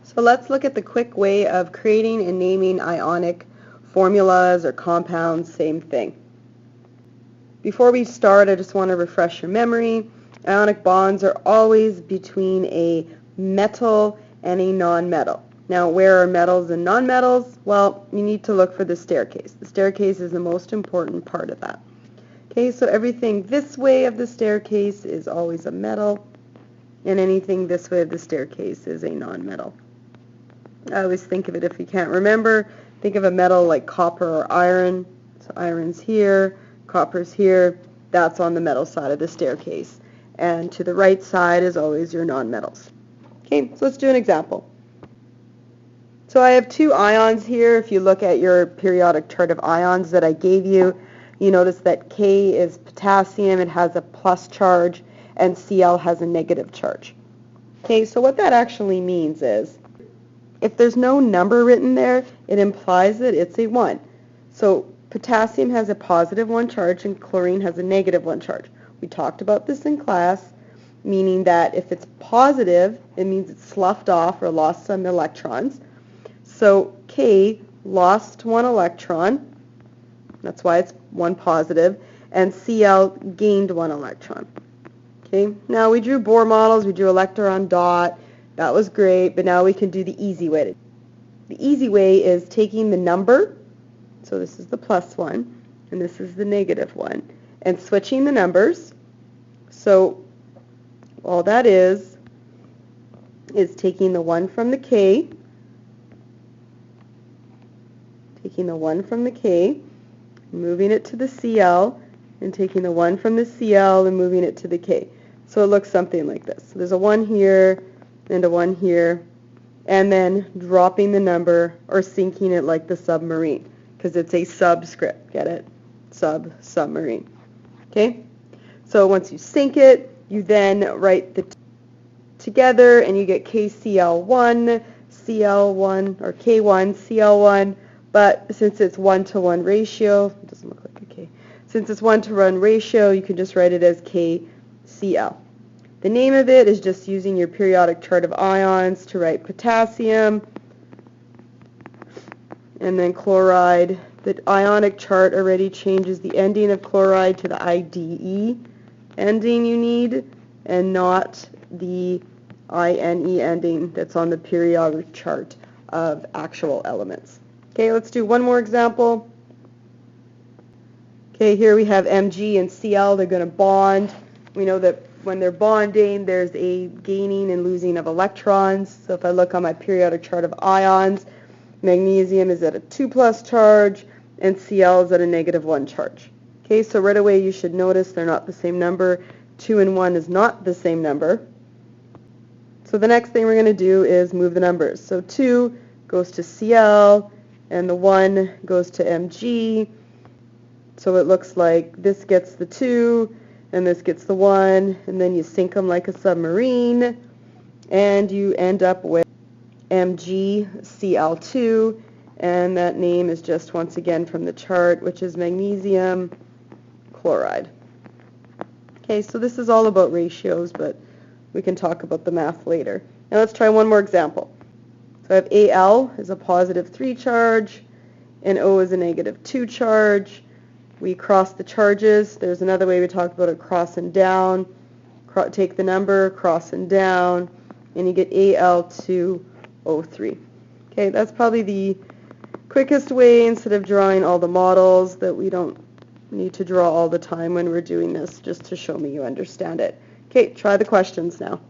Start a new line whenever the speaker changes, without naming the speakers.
So let's look at the quick way of creating and naming ionic formulas or compounds, same thing. Before we start, I just want to refresh your memory. Ionic bonds are always between a metal and a nonmetal. Now, where are metals and nonmetals? Well, you need to look for the staircase. The staircase is the most important part of that. Okay, so everything this way of the staircase is always a metal, and anything this way of the staircase is a nonmetal. I always think of it, if you can't remember, think of a metal like copper or iron. So iron's here, copper's here. That's on the metal side of the staircase. And to the right side is always your nonmetals. Okay, so let's do an example. So I have two ions here. If you look at your periodic chart of ions that I gave you, you notice that K is potassium, it has a plus charge, and Cl has a negative charge. Okay, so what that actually means is, if there's no number written there, it implies that it's a 1. So potassium has a positive 1 charge and chlorine has a negative 1 charge. We talked about this in class, meaning that if it's positive, it means it's sloughed off or lost some electrons. So K lost 1 electron, that's why it's 1 positive, and Cl gained 1 electron. Okay, now we drew Bohr models, we drew electron dot. That was great, but now we can do the easy way. The easy way is taking the number, so this is the plus 1, and this is the negative 1, and switching the numbers. So all that is taking the 1 from the K, moving it to the Cl, and taking the 1 from the Cl and moving it to the K. So it looks something like this. So there's a 1 here, and a 1 here, and then dropping the number or sinking it like the submarine, because it's a subscript, get it? Submarine. Okay? So once you sink it, you then write the together, and you get KCl1, Cl1, or K1, Cl1, but since it's 1-to-1 ratio, it doesn't look like a K, since it's 1-to-1 ratio, you can just write it as KCl. The name of it is just using your periodic chart of ions to write potassium, and then chloride. The ionic chart already changes the ending of chloride to the IDE ending you need, and not the INE ending that's on the periodic chart of actual elements. Okay, let's do one more example. Okay, here we have Mg and Cl. They're going to bond. We know that when they're bonding, there's a gaining and losing of electrons. So if I look on my periodic chart of ions, magnesium is at a 2+ charge, and Cl is at a -1 charge. Okay, so right away you should notice they're not the same number. 2 and 1 is not the same number. So the next thing we're going to do is move the numbers. So 2 goes to Cl, and the 1 goes to Mg. So it looks like this gets the 2, and this gets the 1, and then you sink them like a submarine, and you end up with MgCl2, and that name is just once again from the chart, which is magnesium chloride. Okay, so this is all about ratios, but we can talk about the math later. Now let's try one more example. So I have Al is a +3 charge, and O is a -2 charge. We cross the charges. There's another way we talked about it, crossing down. Take the number, crossing down, and you get Al2O3. Okay, that's probably the quickest way, instead of drawing all the models that we don't need to draw all the time when we're doing this, just to show me you understand it. Okay, try the questions now.